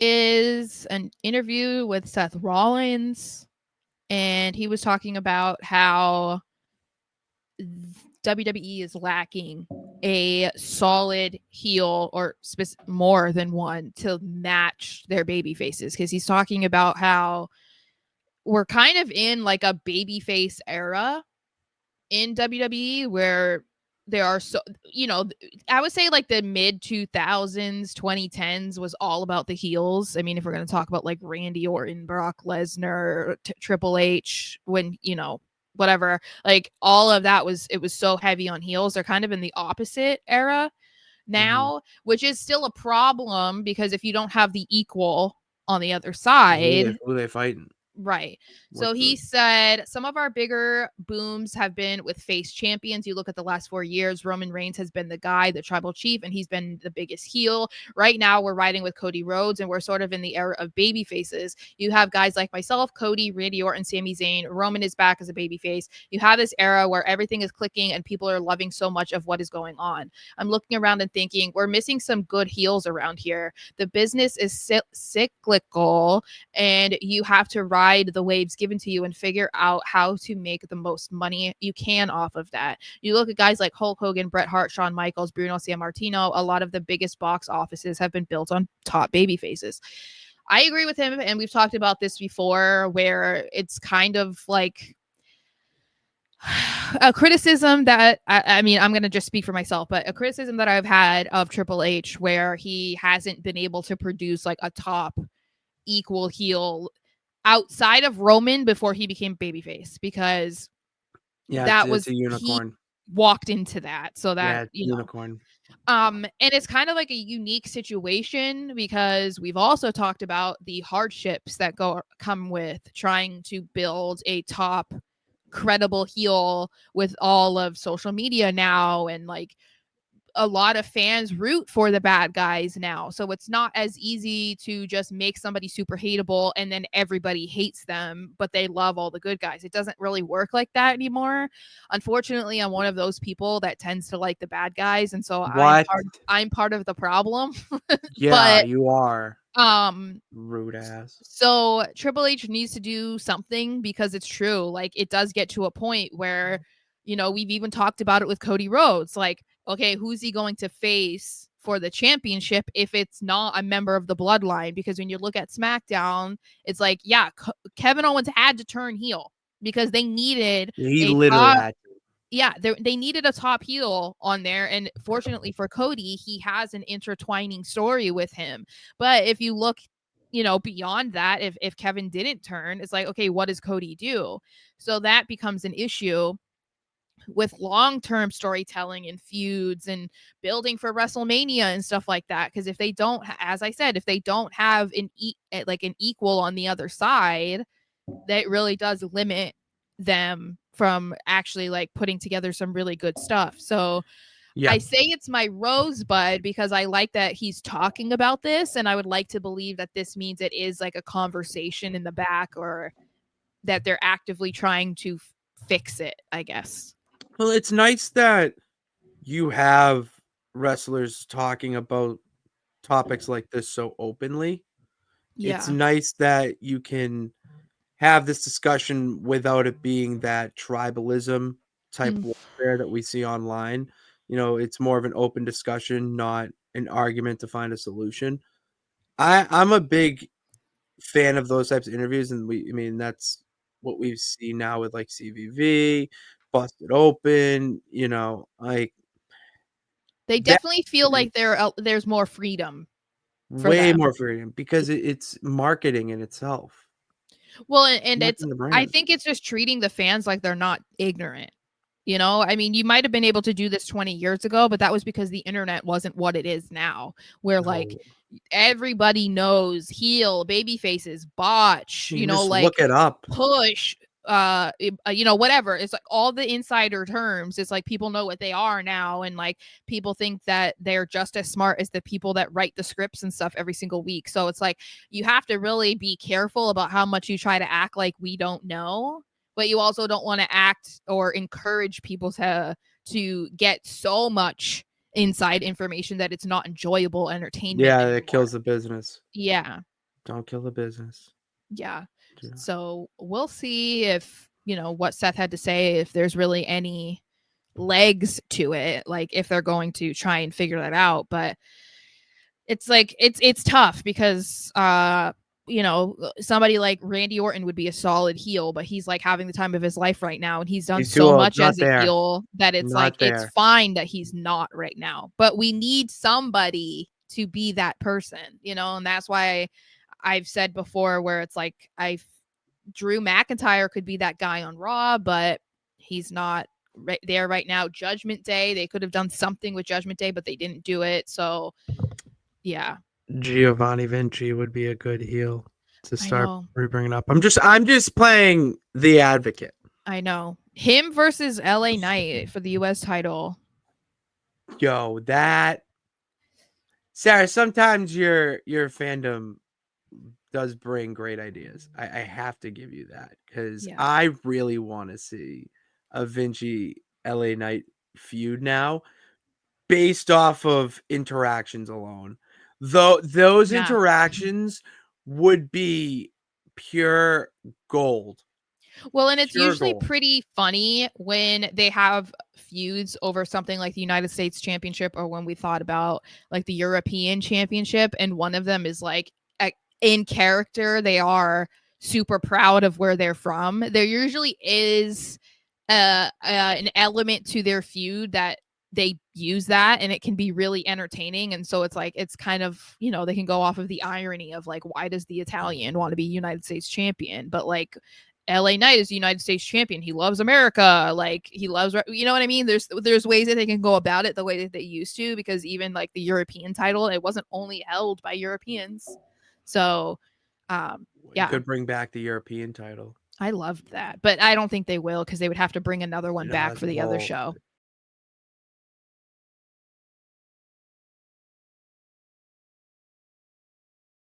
is an interview with Seth Rollins, and he was talking about how WWE is lacking a solid heel or more than one to match their baby faces, because he's talking about how we're kind of in like a babyface era in WWE where there are I would say like the mid 2000s, 2010s was all about the heels. I mean, if we're going to talk about like Randy Orton, Brock Lesnar, Triple H, when, whatever, like all of that it was so heavy on heels. They're kind of in the opposite era now, which is still a problem because if you don't have the equal on the other side. Who they fighting? Right. So he said some of our bigger booms have been with face champions. You look at the last 4 years, Roman Reigns has been the guy, the tribal chief, and he's been the biggest heel. Right now, we're riding with Cody Rhodes, and we're sort of in the era of baby faces. You have guys like myself, Cody, Randy Orton, Sami Zayn. Roman is back as a baby face. You have this era where everything is clicking and people are loving so much of what is going on. I'm looking around and thinking, we're missing some good heels around here. The business is cyclical, and you have to ride the waves given to you and figure out how to make the most money you can off of that. You look at guys like Hulk Hogan, Bret Hart, Shawn Michaels, Bruno Sammartino. A lot of the biggest box offices have been built on top baby faces. I agree with him, and we've talked about this before, where it's kind of like a criticism that I mean, I'm going to just speak for myself, but a criticism that I've had of Triple H, where he hasn't been able to produce like a top equal heel outside of Roman before he became babyface, because it's a unicorn. He walked into that. So that, unicorn. And it's kind of like a unique situation because we've also talked about the hardships that come with trying to build a top credible heel with all of social media now, and like a lot of fans root for the bad guys now. So it's not as easy to just make somebody super hateable and then everybody hates them, but they love all the good guys. It doesn't really work like that anymore. Unfortunately, I'm one of those people that tends to like the bad guys. And so I'm part of the problem. Yeah, but, you are. Rude ass. So Triple H needs to do something, because it's true. Like, it does get to a point where, we've even talked about it with Cody Rhodes. Like, okay, who's he going to face for the championship if it's not a member of the bloodline? Because when you look at SmackDown, it's like, yeah, Kevin Owens had to turn heel because they needed had to. Yeah, they needed a top heel on there. And fortunately for Cody, he has an intertwining story with him. But if you look, beyond that, if Kevin didn't turn, it's like, okay, what does Cody do? So that becomes an issue with long-term storytelling and feuds and building for WrestleMania and stuff like that. Because if they don't, as I said, if they don't have an equal on the other side, that really does limit them from actually like putting together some really good stuff. So I say it's my rosebud because I like that he's talking about this, and I would like to believe that this means it is like a conversation in the back, or that they're actively trying to fix it, I guess. Well, it's nice that you have wrestlers talking about topics like this so openly. Yeah. It's nice that you can have this discussion without it being that tribalism type warfare that we see online. It's more of an open discussion, not an argument to find a solution. I'm a big fan of those types of interviews, and that's what we've seen now with like CVV, Busted Open, like they definitely feel like there's more freedom. Way more freedom because it's marketing in itself. Well, and I think it's just treating the fans like they're not ignorant. I mean, you might have been able to do this 20 years ago, but that was because the internet wasn't what it is now, where like everybody knows heel, baby faces, botch, like look it up, push, whatever. It's like all the insider terms. It's like people know what they are now, and like people think that they're just as smart as the people that write the scripts and stuff every single week. So it's like you have to really be careful about how much you try to act like we don't know, but you also don't want to act or encourage people to get so much inside information that it's not enjoyable entertainment. Yeah, it kills the business. Yeah. Don't kill the business. Yeah. Yeah. So we'll see if, what Seth had to say, if there's really any legs to it, like if they're going to try and figure that out. But it's like it's tough because somebody like Randy Orton would be a solid heel, but he's like having the time of his life right now, and he's done He's too so old. much Not as a there. heel that it's like Not it's there. fine that he's not right now. But we need somebody to be that person, and that's why I've said before where it's like Drew McIntyre could be that guy on Raw, but he's not right there right now. Judgment Day, they could have done something with Judgment Day, but they didn't do it. So yeah. Giovanni Vinci would be a good heel to I start know. bringing up. I'm just playing the advocate. I know. Him versus LA Knight for the US title. Yo, that Sarah, sometimes your fandom does bring great ideas. I have to give you that because Yeah. I really want to see a Vinci LA Knight feud now based off of interactions alone. Though those Yeah. interactions would be pure gold. Well, and it's Pure usually gold. pretty funny when they have feuds over something like the United States Championship, or when we thought about like the European Championship, and one of them is like in character, they are super proud of where they're from. There usually is an element to their feud that they use that, and it can be really entertaining. And so it's like it's kind of, they can go off of the irony of like, why does the Italian want to be United States champion, but like LA Knight is the United States champion, he loves America, like he loves, you know what I mean? There's ways that they can go about it the way that they used to, because even like the European title, it wasn't only held by Europeans. So You yeah, could bring back the European title. I loved that, but I don't think they will, because they would have to bring another one back That's for a the other whole. show.